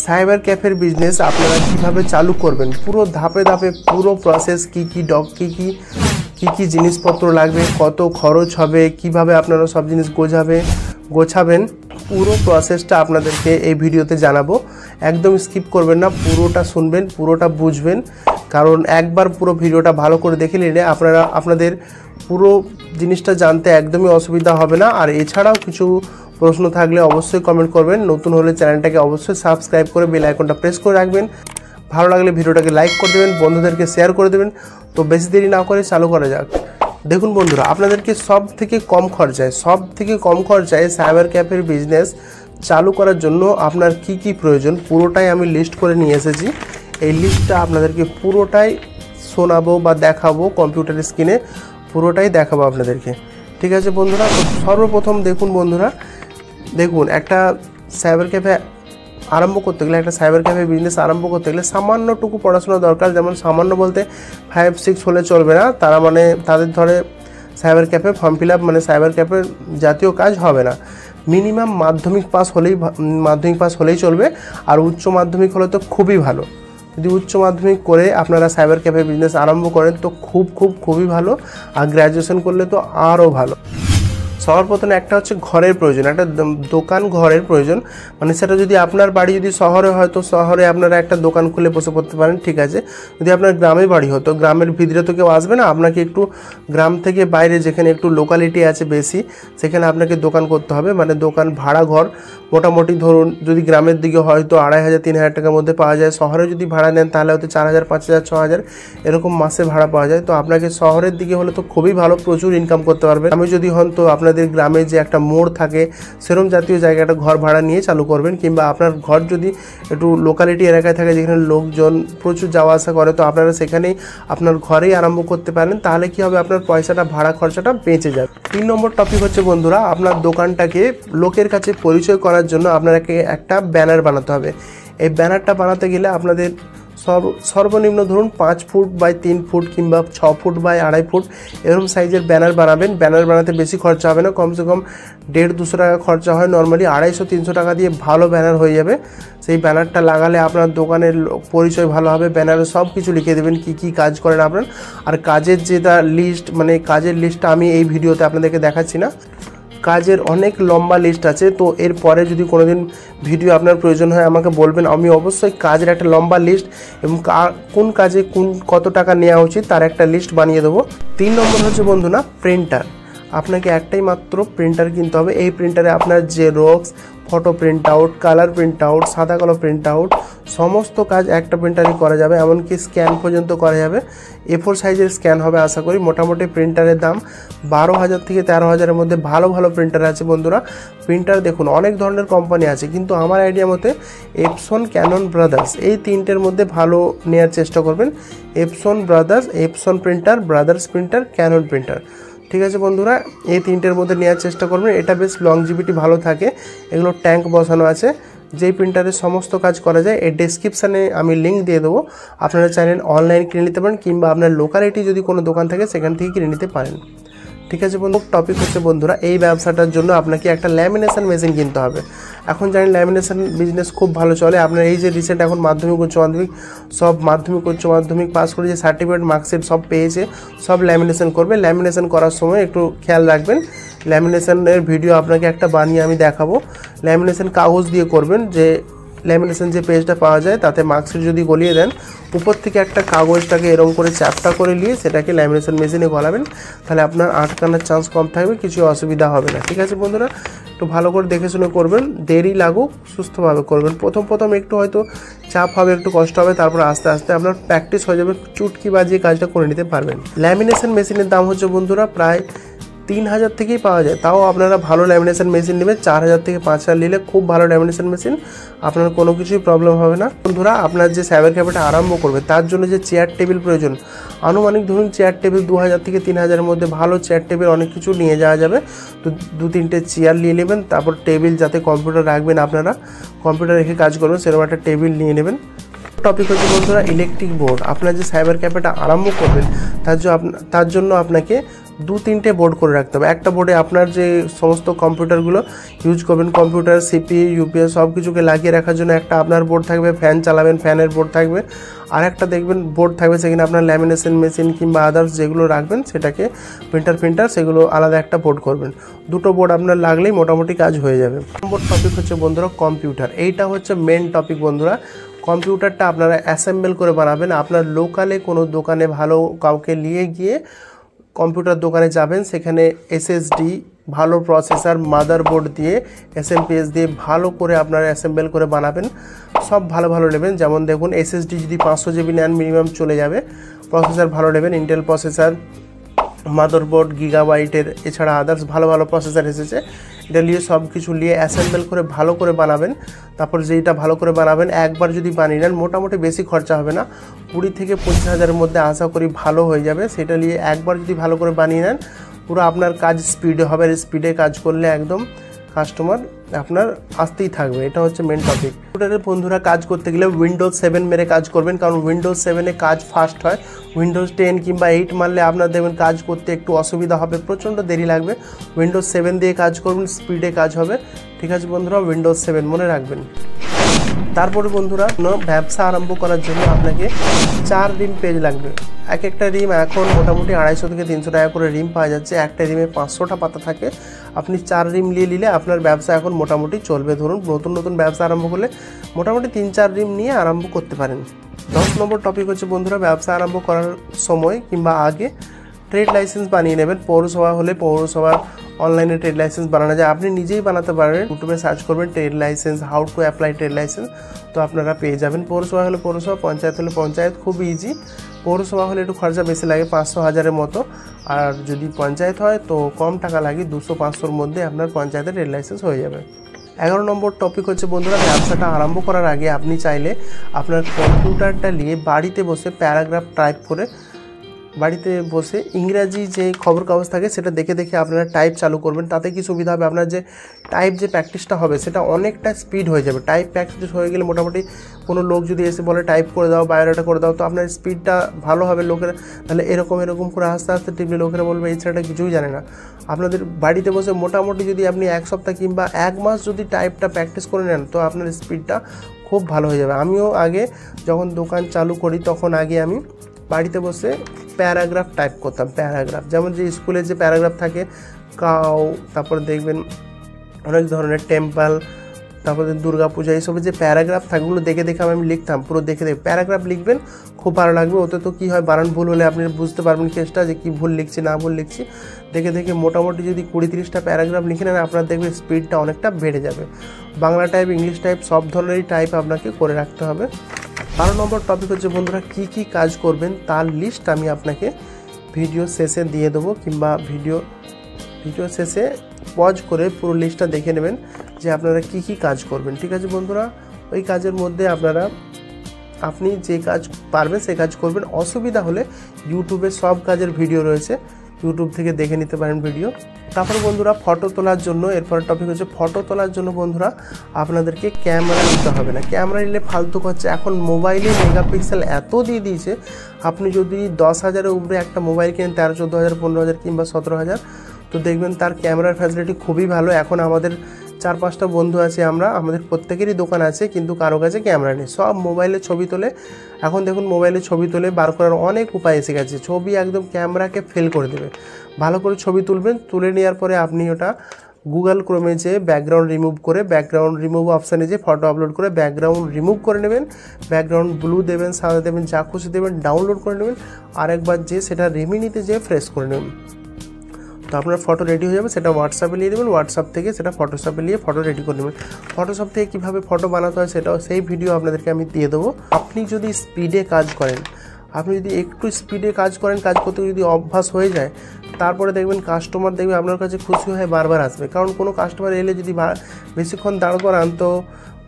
Cyber ক্যাফের business আপনারা কিভাবে চালু করবেন, পুরো ধাপে ধাপে পুরো প্রসেস, কি জিনিসপত্র লাগবে, কত খরচ হবে, কিভাবে আপনারা সব জিনিস গোছাবেন, পুরো প্রসেসটা আপনাদেরকে এই ভিডিওতে জানাবো। একদম স্কিপ করবেন না, পুরোটা শুনবেন, পুরোটা বুঝবেন, কারণ একবার পুরো ভিডিওটা ভালো করে দেখে নিলে আপনাদের পুরো জিনিসটা জানতে একদমই অসুবিধা হবে না। আর এছাড়াও কিছু প্রশ্ন থাকলে অবশ্যই কমেন্ট করবেন। নতুন হলে চ্যানেলটাকে অবশ্যই সাবস্ক্রাইব করে বেল আইকনটা প্রেস করে রাখবেন। ভালো লাগলে ভিডিওটাকে লাইক করে দেবেন, বন্ধুদেরকে শেয়ার করে দেবেন। তো বেশি দেরি না করে চালু করা যাক। দেখুন বন্ধুরা, আপনাদেরকে সব থেকে কম খরচায় সাইবার ক্যাফের বিজনেস চালু করার জন্য আপনার কি প্রয়োজন পুরোটাই আমি লিস্ট করে নিয়ে এসেছি। এই লিস্টটা আপনাদেরকে পুরোটাই শোনাবো বা দেখাবো, কম্পিউটার স্ক্রিনে পুরোটাই দেখাবো আপনাদেরকে। ঠিক আছে বন্ধুরা, তো সর্বপ্রথম দেখুন বন্ধুরা, একটা সাইবার ক্যাফে আরম্ভ করতে গেলে, একটা সাইবার ক্যাফে বিজনেস আরম্ভ করতে গেলে সামান্যটুকু পড়াশোনা দরকার। যেমন সামান্য বলতে 5-6 হলে চলবে না, তারা মানে তাদের ধরে cyber cafe form fill up মানে সাইবার ক্যাফের জাতীয় কাজ হবে না। মিনিমাম মাধ্যমিক পাস হলেই চলবে। আর উচ্চ মাধ্যমিক হলে তো খুবই ভালো। যদি উচ্চ মাধ্যমিক করে আপনারা সাইবার ক্যাফে বিজনেস আরম্ভ করেন তো খুবই ভালো। আর গ্র্যাজুয়েশন করলে তো আরও ভালো। সবার প্রথমে একটা হচ্ছে ঘরের প্রয়োজন, একটা দোকান ঘরের প্রয়োজন। মানে সেটা যদি আপনার বাড়ি যদি শহরে হয় তো শহরে আপনারা একটা দোকান খুলে বসে পড়তে পারেন, ঠিক আছে। যদি আপনার গ্রামে বাড়ি হতো, গ্রামের ভিতরে তো কেউ আসবে না, আপনাকে একটু গ্রাম থেকে বাইরে যেখানে একটু লোকালিটি আছে বেশি, সেখানে আপনাকে দোকান করতে হবে। মানে দোকান ভাড়া ঘর মোটামুটি ধরুন, যদি গ্রামের দিকে হয়তো 2500-3000 টাকার মধ্যে পাওয়া যায়। শহরে যদি ভাড়া নেন তাহলে হয়তো 4000, 5000, 6000 এরকম মাসে ভাড়া পাওয়া যায়। তো আপনাকে শহরের দিকে হলে তো খুবই ভালো, প্রচুর ইনকাম করতে পারবেন। আমি যদি হন তো আপনাদের গ্রামে যে একটা মোড় থাকে সেরকম জাতীয় জায়গাটা ঘর ভাড়া নিয়ে চালু করবেন। কিংবা আপনার ঘর যদি একটু লোকালিটি এলাকায় থাকে যেখানে লোকজন প্রচুর যাওয়া আসা করে, তো আপনারা সেখানেই আপনার ঘরেই আরম্ভ করতে পারেন। তাহলে কি হবে, আপনার পয়সাটা ভাড়া খরচাটা বেঁচে যাবে। 3 নম্বর টপিক হচ্ছে বন্ধুরা, আপনার দোকানটাকে লোকের কাছে পরিচয় করার জন্য আপনাকে একটা ব্যানার বানাতে হবে। এই ব্যানারটা বানাতে গেলে আপনাদের সর্বনিম্ন ধরুন 5 ফুট বাই 3 ফুট কিংবা 6 ফুট বাই 2.5 ফুট এরকম সাইজের ব্যানার বানাবেন। ব্যানার বানাতে বেশি খরচা হবে না, কমসে কম 150-200 টাকা খরচা হয়। নর্মালি 250-300 টাকা দিয়ে ভালো ব্যানার হয়ে যাবে। সেই ব্যানারটা লাগালে আপনার দোকানের পরিচয় ভালো হবে। ব্যানারে সব কিছু লিখে দেবেন, কি কাজ করেন আপনার। আর কাজের যেটা লিস্ট, মানে কাজের লিস্টটা আমি এই ভিডিওতে আপনাদেরকে দেখাচ্ছি না, কাজের অনেক লম্বা লিস্ট আছে। তো এরপরে যদি কোনোদিন ভিডিও আপনার প্রয়োজন হয় আমাকে বলবেন, আমি অবশ্যই কাজের একটা লম্বা লিস্ট এবং কোন কাজে কত টাকা নেওয়া উচিত তার একটা লিস্ট বানিয়ে দেবো। 3 নম্বর হচ্ছে বন্ধুরা প্রিন্টার। আপনাকে একটাই মাত্র প্রিন্টার কিনতে হবে। এই প্রিন্টারে আপনার xerox, photo print out, colour print out, সাদা কালো প্রিন্ট আউট সমস্ত কাজ একটা প্রিন্টারই করা যাবে। এমনকি স্ক্যান পর্যন্ত করা যাবে। A4 সাইজের স্ক্যান হবে আশা করি। মোটামুটি প্রিন্টারের দাম 12,000 থেকে 13,000-এর মধ্যে ভালো প্রিন্টার আছে বন্ধুরা। প্রিন্টার দেখুন অনেক ধরনের কোম্পানি আছে, কিন্তু আমার আইডিয়া মতে এপসন, ক্যানন, ব্রাদার্স এই 3টের মধ্যে ভালো নেওয়ার চেষ্টা করবেন। Epson printer, Brothers printer, Canon printer, ঠিক আছে বন্ধুরা। এই 3টের মধ্যে নেওয়ার চেষ্টা করবেন। এটা বেশ লংজিভিটি ভালো থাকে। এগুলো ট্যাঙ্ক বসানো আছে। যেই প্রিন্টারে সমস্ত কাজ করা যায়, এই ডেসক্রিপশানে আমি লিঙ্ক দিয়ে দেবো। আপনারা চাইলেন অনলাইন কিনে নিতে পারেন কিংবা আপনার লোকালিটি যদি কোনো দোকান থাকে সেখান থেকে কিনে নিতে পারেন, ঠিক আছে বন্ধু। টপিক হচ্ছে বন্ধুরা, এই ব্যবসাটার জন্য আপনাকে একটা ল্যামিনেশন মেশিন কিনতে হবে। এখন জানি ল্যামিনেশন বিজনেস খুব ভালো চলে। আপনার এই যে রিসেন্ট এখন মাধ্যমিক উচ্চ মাধ্যমিক পাস করে যে সার্টিফিকেট মার্কশিট সব পেয়েছে, সব ল্যামিনেশন করবে। ল্যামিনেশন করার সময় একটু খেয়াল রাখবেন, ল্যামিনেশনের ভিডিও আপনাকে একটা বানিয়ে আমি দেখাবো। ল্যামিনেশন কাগজ দিয়ে করবেন, যে ল্যামিনেশন যে পেজটা পাওয়া যায় তাতে মার্কশিট যদি গলিয়ে দেন, উপর থেকে একটা কাগজটাকে এরকম করে চ্যাপটা করে নিয়ে সেটাকে ল্যামিনেশন মেশিনে গলাবেন। তাহলে আপনার আটকানোর চান্স কম থাকবে, কিছু অসুবিধা হবে না, ঠিক আছে বন্ধুরা। একটু ভালো করে দেখে শুনে করবেন, দেরি লাগুক সুস্থভাবে করবেন। প্রথম একটু হয়তো চাপ হবে, একটু কষ্ট হবে, তারপর আস্তে আস্তে আপনার প্র্যাকটিস হয়ে যাবে, চুটকি বাজিয়ে কাজটা করে নিতে পারবেন। ল্যামিনেশন মেশিনের দাম হচ্ছে বন্ধুরা প্রায় 3000 থেকেই পাওয়া যায়। তাও আপনারা ভালো ল্যামিনেশন মেশিন নেবেন। 4000 থেকে 5000 নিলে খুব ভালো ল্যামিনেশন মেশিন, আপনার কোনো কিছুই প্রবলেম হবে না বন্ধুরা। আপনার যে সাইবার ক্যাফেটা আরম্ভ করবে তার জন্য যে চেয়ার টেবিল প্রয়োজন, আনুমানিক ধরুন চেয়ার টেবিল 2000 থেকে 3000-এর মধ্যে ভালো চেয়ার টেবিল অনেক কিছু নিয়ে যাওয়া যাবে। তো 2-3টে চেয়ার নিয়ে নেবেন। তারপর টেবিল, যাতে কম্পিউটার রাখবেন, আপনারা কম্পিউটার রেখে কাজ করবেন সেরকম একটা টেবিল নিয়ে নেবেন। টপিক হচ্ছে বন্ধুরা ইলেকট্রিক বোর্ড। আপনার যে সাইবার ক্যাফেটা আরম্ভ করবেন তার জন্য আপনাকে 2-3টে বোর্ড করে রাখতে হবে। একটা বোর্ডে আপনার যে সমস্ত কম্পিউটারগুলো ইউজ করবেন, কম্পিউটার, সিপিইউ, ইউপিএস সব কিছুকে লাগিয়ে রাখার জন্য একটা আপনার বোর্ড থাকবে, ফ্যান চালাবেন ফ্যানের বোর্ড থাকবে, আর একটা দেখবেন বোর্ড থাকবে সেখানে আপনার ল্যামিনেশন মেশিন কিংবা আদার্স যেগুলো রাখবেন সেটাকে প্রিন্টার সেগুলো আলাদা একটা বোর্ড করবেন। দুটো বোর্ড আপনার লাগলেই মোটামুটি কাজ হয়ে যাবে। নম্বর টপিক হচ্ছে বন্ধুরা কম্পিউটার। এইটা হচ্ছে মেন টপিক বন্ধুরা। কম্পিউটারটা আপনারা অ্যাসেম্বল করে বানাবেন। আপনার লোকালে কোনো দোকানে ভালো কাউকে নিয়ে গিয়ে কম্পিউটার দোকানে যাবেন, সেখানে এসএসডি, ভালো প্রসেসর, মাদারবোর্ড দিয়ে এসএমপিএস দিয়ে ভালো করে আপনারা অ্যাসেম্বল করে বানাবেন। সব ভালো ভালো নেবেন, যেমন দেখুন এসএসডি যদি 500 জিবি নেন মিনিমাম চলে যাবে। প্রসেসর ভালো নেবেন, ইন্টেল প্রসেসর, মাদারবোর্ড গিগাবাইটের, এছাড়া আদার্স ভালো ভালো প্রসেসর এসেছে। এটা নিয়ে সব কিছু নিয়ে অ্যাসেম্বল করে ভালো করে বানাবেন। তারপর যেটা ভালো করে বানাবেন একবার যদি বানিয়ে নেন মোটামুটি বেশি খরচা হবে না, 20 থেকে 25 হাজারের মধ্যে আশা করি ভালো হয়ে যাবে। সেটা নিয়ে একবার যদি ভালো করে বানিয়ে নেন পুরো আপনার কাজ স্পিডে হবে। আর স্পিডে কাজ করলে একদম কাস্টমার আপনার আসতেই থাকবে। এটা হচ্ছে মেন টপিক। কম্পিউটারের বন্ধুরা কাজ করতে গেলে উইন্ডোজ 7 মেরে কাজ করবেন, কারণ উইন্ডোজ 7-এ কাজ ফাস্ট হয়। উইন্ডোজ 10 কিংবা 8 মারলে আপনার দেখবেন কাজ করতে একটু অসুবিধা হবে, প্রচণ্ড দেরি লাগবে। উইন্ডোজ 7 দিয়ে কাজ করবেন, স্পিডে কাজ হবে। ঠিক আছে বন্ধুরা, উইন্ডোজ 7 মনে রাখবেন। তারপরে বন্ধুরা ব্যবসা আরম্ভ করার জন্য আপনাকে 4 রিম পেজ লাগবে। এক একটা রিম এখন মোটামুটি 250 থেকে 300 টাকা করে রিম পাওয়া যাচ্ছে। একটা রিমে 500টা পাতা থাকে। আপনি 4 রিম নিয়ে নিলে আপনার ব্যবসা এখন মোটামুটি চলবে। ধরুন নতুন ব্যবসা আরম্ভ করলে মোটামুটি 3-4 রিম নিয়ে আরম্ভ করতে পারেন। 10 নম্বর টপিক হচ্ছে বন্ধুরা ব্যবসা আরম্ভ করার সময় কিংবা আগে ট্রেড লাইসেন্স বানিয়ে নেবেন। পৌরসভা হলে পৌরসভার অনলাইনে ট্রেড লাইসেন্স বানানো যায়, আপনি নিজেই বানাতে পারেন। ইউটিউবে সার্চ করবেন trade licence, how to apply trade licence, তো আপনারা পেয়ে যাবেন। পৌরসভা হলে পৌরসভা, পঞ্চায়েত হলে পঞ্চায়েত, খুব ইজি। পৌরসভা হলে একটু খরচা বেশি লাগে, 500-1000-এর মতো। আর যদি পঞ্চায়েত হয় তো কম টাকা লাগে, 200-500-র মধ্যে আপনার পঞ্চায়েতের ট্রেড লাইসেন্স হয়ে যাবে। 11 নম্বর টপিক হচ্ছে বন্ধুরা ব্যবসাটা আরম্ভ করার আগে আপনি চাইলে আপনার কম্পিউটারটা নিয়ে বাড়িতে বসে প্যারাগ্রাফ টাইপ করে, বাড়িতে বসে ইংরাজি যে খবর কাগজ থাকে সেটা দেখে দেখে আপনারা টাইপ চালু করবেন। তাতে কি সুবিধা হবে, আপনার যে টাইপ যে প্র্যাকটিসটা হবে সেটা অনেকটা স্পিড হয়ে যাবে। টাইপ প্র্যাকটিস হয়ে গেলে মোটামুটি কোনো লোক যদি এসে বলে টাইপ করে দাও, বায়োডাটা করে দাও, তো আপনার স্পিডটা ভালো হবে। লোকেরা তাহলে এরকম করে আস্তে আস্তে টিপলে লোকেরা বলবে এই ছেলেটা কিছুই জানে না। আপনাদের বাড়িতে বসে মোটামুটি যদি আপনি 1 সপ্তাহ কিংবা 1 মাস যদি টাইপটা প্র্যাকটিস করে নেন তো আপনার স্পিডটা খুব ভালো হয়ে যাবে। আমিও আগে যখন দোকান চালু করি তখন আগে আমি বাড়িতে বসে প্যারাগ্রাফ টাইপ করতাম। প্যারাগ্রাফ যেমন যে স্কুলে যে প্যারাগ্রাফ থাকে, কাউ, তারপর দেখবেন অনেক ধরনের টেম্পল, তারপরে দুর্গাপূজা, এইসব যে প্যারাগ্রাফ থাকে ওগুলো দেখে দেখে আমি লিখতাম। পুরো দেখে দেখে প্যারাগ্রাফ লিখবেন, খুব ভালো লাগবে। ওতে তো কী হয়, বানান ভুল হলে আপনি বুঝতে পারবেন কেসটা যে কী ভুল লিখছি না ভুল লিখছি। দেখে দেখে মোটামুটি যদি 20-30টা প্যারাগ্রাফ লিখে নেন আপনার দেখবেন স্পিডটা অনেকটা বেড়ে যাবে। বাংলা টাইপ, ইংলিশ টাইপ সব ধরনেরই টাইপ আপনাকে করে রাখতে হবে। 12 নম্বর টপিক হচ্ছে বন্ধুরা কী কী কাজ করবেন তার লিস্ট আমি আপনাকে ভিডিও শেষে দিয়ে দেবো, কিংবা ভিডিও শেষে পজ করে পুরো লিস্টটা দেখে নেবেন যে আপনারা কী কী কাজ করবেন। ঠিক আছে বন্ধুরা, ওই কাজের মধ্যে আপনি যে কাজ পারবেন সে কাজ করবেন। অসুবিধা হলে ইউটিউবে সব কাজের ভিডিও রয়েছে, ইউটিউব থেকে দেখে নিতে পারেন ভিডিও। তারপরে বন্ধুরা ফটো তোলার জন্য, এরপর টপিক হচ্ছে ফটো তোলার জন্য বন্ধুরা আপনাদেরকে ক্যামেরা নিতে হবে না। ক্যামেরা নিলে ফালতু খরচা। এখন মোবাইলে মেগাপিক্সেল এত দিয়ে দিয়েছে, আপনি যদি 10,000-এর উপরে একটা মোবাইল কিনেন 13-14,000, 15,000 কিংবা 17,000, তো দেখবেন তার ক্যামেরার ফ্যাসিলিটি খুবই ভালো। এখন আমাদের 4-5টা বন্ধু আছে, আমাদের প্রত্যেকেরই দোকান আছে, কিন্তু কারো কাছে ক্যামেরা নেই, সব মোবাইলে ছবি তোলে। এখন দেখুন মোবাইলে ছবি তোলে বার করার অনেক উপায় এসে গেছে। ছবি একদম ক্যামেরাকে ফেল করে দেবে। ভালো করে ছবি তুলবেন, তুলে নেওয়ার পরে আপনি ওটা গুগল ক্রোমে যে ব্যাকগ্রাউন্ড রিমুভ করে, ব্যাকগ্রাউন্ড রিমুভ অপশানে যে ফটো আপলোড করে ব্যাকগ্রাউন্ড রিমুভ করে নেবেন। ব্যাকগ্রাউন্ড ব্লু দেবেন, সাদা দেবেন, যা খুশি দেবেন, ডাউনলোড করে নেবেন। আরেকবার যে সেটা রেমিনিতে যে ফ্রেশ করে নেবেন, তো আপনার ফটো রেডি হয়ে যাবে। সেটা হোয়াটসঅ্যাপে নিয়ে দেবেন, হোয়াটসঅ্যাপ থেকে সেটা ফটোশপে নিয়ে ফটো রেডি করে নেবেন। ফটোশপ থেকে কীভাবে ফটো বানাতে হয় সেটাও সেই ভিডিও আপনাদেরকে আমি দিয়ে দেবো। আপনি যদি স্পিডে কাজ করেন, আপনি যদি একটু স্পিডে কাজ করেন, কাজ করতে যদি অভ্যাস হয়ে যায়, তারপরে দেখবেন কাস্টমার দেখবে আপনার কাছে খুশি হয়ে বারবার আসবে। কারণ কোনো কাস্টমার এলে যদি বেশিক্ষণ দাঁড় করান তো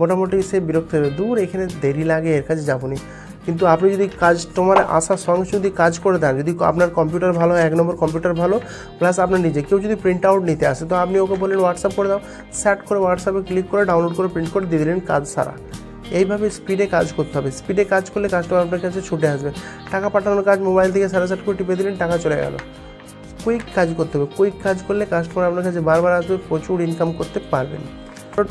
মোটামুটি সে বিরক্ত হবে, দূর এখানে দেরি লাগে, এর কাছে যাবো না। কিন্তু আপনি যদি কাস্টমার আসার সঙ্গে যদি কাজ করে দেন, যদি আপনার কম্পিউটার ভালো হয়, 1 নম্বর কম্পিউটার ভালো, প্লাস আপনার নিজে কেউ যদি প্রিন্ট আউট নিতে আসে তো আপনি ওকে বললেন হোয়াটসঅ্যাপ করে দাও, সেট করে হোয়াটসঅ্যাপে ক্লিক করে ডাউনলোড করে প্রিন্ট করে দিয়ে দিলেন, কাজ সারা। এইভাবে স্পিডে কাজ করতে হবে। স্পিডে কাজ করলে কাস্টমার আপনার কাছে ছুটে আসবে। টাকা পাঠানোর কাজ মোবাইল থেকে সারা করে টিপে দিলেন, টাকা চলে গেল। কুইক কাজ করতে হবে। কুইক কাজ করলে কাস্টমার আপনার কাছে বারবার আসবে, প্রচুর ইনকাম করতে পারবেন।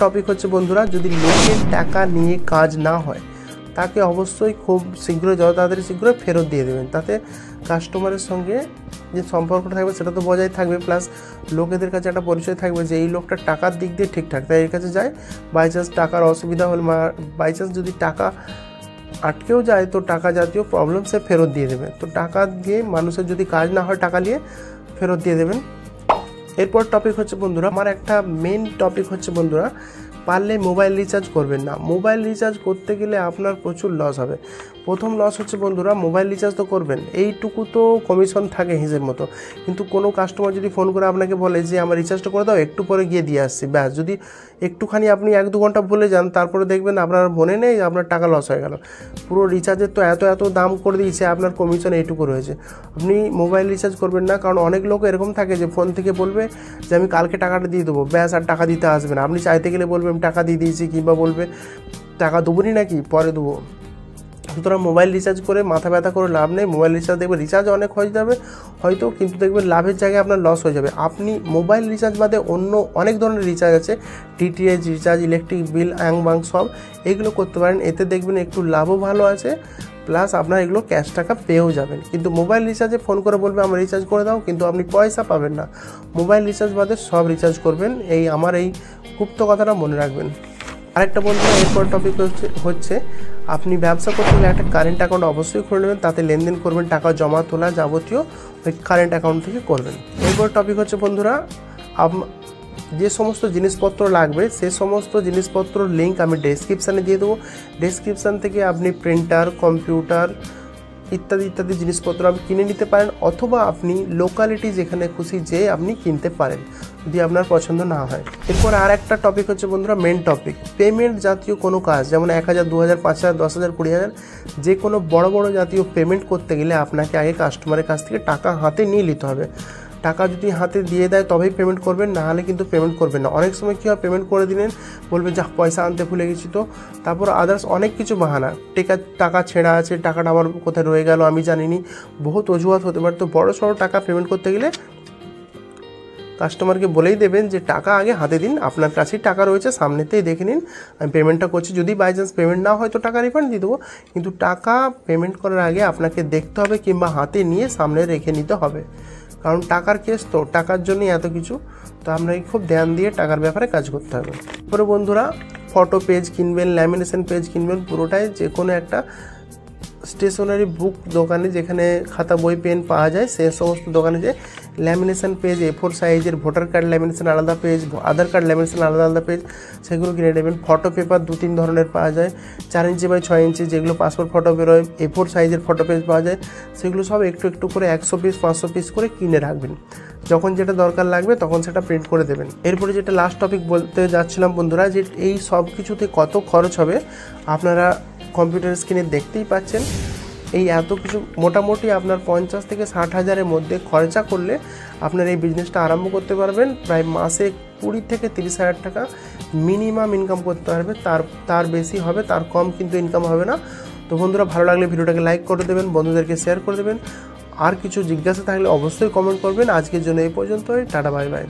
টপিক হচ্ছে বন্ধুরা, যদি লোকের টাকা নিয়ে কাজ না হয় তাকে অবশ্যই খুব শীঘ্রই, যত তাড়াতাড়ি শীঘ্রই ফেরত দিয়ে দেবেন। তাতে কাস্টমারের সঙ্গে যে সম্পর্কটা থাকবে সেটা তো বজায় থাকবে, প্লাস লোকেদের কাছে একটা পরিচয় থাকবে যে এই লোকটা টাকার দিক দিয়ে ঠিকঠাক, তাই এর কাছে যায়। বাই চান্স টাকার অসুবিধা হলে, বাই চান্স যদি টাকা আটকেও যায় তো টাকা জাতীয় প্রবলেম সে ফেরত দিয়ে দেবে। তো টাকা দিয়ে মানুষের যদি কাজ না হয় টাকা নিয়ে ফেরত দিয়ে দেবেন। এরপর টপিক হচ্ছে বন্ধুরা, আমার একটা মেন টপিক হচ্ছে বন্ধুরা, পারলে মোবাইল রিচার্জ করবেন না। মোবাইল রিচার্জ করতে গেলে আপনার প্রচুর লস হবে। প্রথম লস হচ্ছে বন্ধুরা, মোবাইল রিচার্জ তো করবেন, এইটুকু তো কমিশন থাকে হিসেব মতো, কিন্তু কোনো কাস্টমার যদি ফোন করে আপনাকে বলে যে আমার রিচার্জটা করে দাও, একটু পরে গিয়ে দিয়ে আসছি, ব্যাস যদি একটুখানি আপনি 1-2 ঘন্টা ভুলে যান, তারপরে দেখবেন আপনার মনে নেই, আপনার টাকা লস হয়ে গেল। পুরো রিচার্জের তো এত দাম করে দিয়েছে, আপনার কমিশন এইটুকু রয়েছে। আপনি মোবাইল রিচার্জ করবেন না, কারণ অনেক লোক এরকম থাকে যে ফোন থেকে বলবে যে আমি কালকে টাকাটা দিয়ে দেবো, ব্যাস আর টাকা দিতে আসবে না। আপনি চাইতে গেলে বলবেন টাকা দিয়ে দিয়েছি, কিংবা বলবে টাকা দেবনি নাকি, পরে দেবো। সুতরাং মোবাইল রিচার্জ করে মাথা ব্যথা করে লাভ নেই। মোবাইল রিচার্জ দেখবেন রিচার্জ অনেক হয়ে যাবে হয়তো, কিন্তু দেখবেন লাভের জায়গায় আপনার লস হয়ে যাবে। আপনি মোবাইল রিচার্জ বাদে অন্য অনেক ধরনের রিচার্জ আছে, DTH recharge, electric bill, Ang সব এগুলো করতে পারেন। এতে দেখবেন একটু লাভও ভালো আছে, প্লাস আপনার এগুলো ক্যাশ টাকা পেয়েও যাবেন। কিন্তু মোবাইল রিচার্জে ফোন করে বলবে আমার রিচার্জ করে দাও, কিন্তু আপনি পয়সা পাবেন না। মোবাইল রিচার্জ বাদে সব রিচার্জ করবেন, আমার এই গুপ্ত কথাটা মনে রাখবেন। আরেকটা বন্ধুরা, এরপর টপিক হচ্ছে আপনি ব্যবসা করতে গেলে একটা কারেন্ট অ্যাকাউন্ট অবশ্যই খুলে নেবেন, তাতে লেনদেন করবেন, টাকা জমা তোলা যাবতীয় ওই কারেন্ট অ্যাকাউন্ট থেকে করবেন। এরপর টপিক হচ্ছে বন্ধুরা, যে সমস্ত জিনিসপত্র লাগবে সে সমস্ত জিনিসপত্র লিঙ্ক আমি ডেসক্রিপশানে দিয়ে দেবো। ডেসক্রিপশান থেকে আপনি প্রিন্টার, কম্পিউটার ইত্যাদি জিনিসপত্র আপনি কিনে নিতে পারেন, অথবা আপনি লোকালিটি যেখানে খুশি যেয়ে আপনি কিনতে পারেন যদি আপনার পছন্দ না হয়। এরপর আর একটা টপিক হচ্ছে বন্ধুরা, মেন টপিক, পেমেন্ট জাতীয় কোনো কাজ, যেমন 1000, 2000, 5000, 10,000, 20,000, যে কোনো বড় জাতীয় পেমেন্ট করতে গেলে আপনাকে আগে কাস্টমারের কাছ থেকে টাকা হাতে নিয়ে নিতে হবে। টাকা যদি হাতে দিয়ে দেয় তবেই পেমেন্ট করবেন, না হলে কিন্তু পেমেন্ট করবেন না। অনেক সময় কী হয়, পেমেন্ট করে দিলেন, বলবেন যা পয়সা আনতে ভুলে গেছি, তো তারপর আদার্স অনেক কিছু বাহানা, টাকা ছেঁড়া আছে, টাকাটা আমার কোথায় রয়ে গেল আমি জানিনি, বহুত অজুহাত হতে পারে। তো বড় টাকা পেমেন্ট করতে গেলে কাস্টমারকে বলেই দেবেন যে টাকা আগে হাতে দিন, আপনার কাছেই টাকা রয়েছে, সামনেতেই দেখে নিন, আমি পেমেন্টটা করছি। যদি বাই চান্স পেমেন্ট না হয় তো টাকা রিফান্ড দিয়ে দেবো, কিন্তু টাকা পেমেন্ট করার আগে আপনাকে দেখতে হবে, কিংবা হাতে নিয়ে সামনে রেখে নিতে হবে, কারণ টাকার কেস তো, টাকার জন্যই এত কিছু। তো আপনাকে খুব ধ্যান দিয়ে টাকার ব্যাপারে কাজ করতে হবে। তারপরে বন্ধুরা, ফটো পেজ কিনবেন, ল্যামিনেশন পেজ কিনবেন, পুরোটাই যে কোনো একটা স্টেশনারি বুক দোকানে, যেখানে খাতা বই পেন পাওয়া যায়, সে সমস্ত দোকানে যে ল্যামিনেশন পেজ, A4 সাইজের ভোটার কার্ড ল্যামিনেশন আলাদা পেজ, আধার কার্ড ল্যামিনেশন আলাদা পেজ, সেগুলো কিনে নেবেন। ফটো পেপার 2-3 ধরনের পাওয়া যায়, 4 ইঞ্চি বাই 6 ইঞ্চি, যেগুলো পাসপোর্ট ফটো বেরোয়, A4 সাইজের ফটো পেজ পাওয়া যায়, সেগুলো সব একটু করে 100 পিস 500 পিস করে কিনে রাখবেন। যখন যেটা দরকার লাগবে তখন সেটা প্রিন্ট করে দেবেন। এরপরে যেটা লাস্ট টপিক বলতে যাচ্ছিলাম বন্ধুরা, যে এই সব কিছুতে কত খরচ হবে আপনারা কম্পিউটার স্ক্রিনে দেখতেই পাচ্ছেন। এই এত কিছু মোটামুটি আপনার 50 থেকে 60 হাজারের মধ্যে খরচা করলে আপনার এই বিজনেসটা আরম্ভ করতে পারবেন। প্রায় মাসে 20 থেকে 30 হাজার টাকা মিনিমাম ইনকাম করতে পারবে, তার বেশি হবে, তার কম কিন্তু ইনকাম হবে না। তো বন্ধুরা, ভালো লাগলে ভিডিওটাকে লাইক করে দেবেন, বন্ধুদেরকে শেয়ার করে দেবেন। আর কিছু জিজ্ঞাসা থাকলে অবশ্যই কমেন্ট করবেন। আজকের জন্য এই পর্যন্তই, টাটা বাই বাই।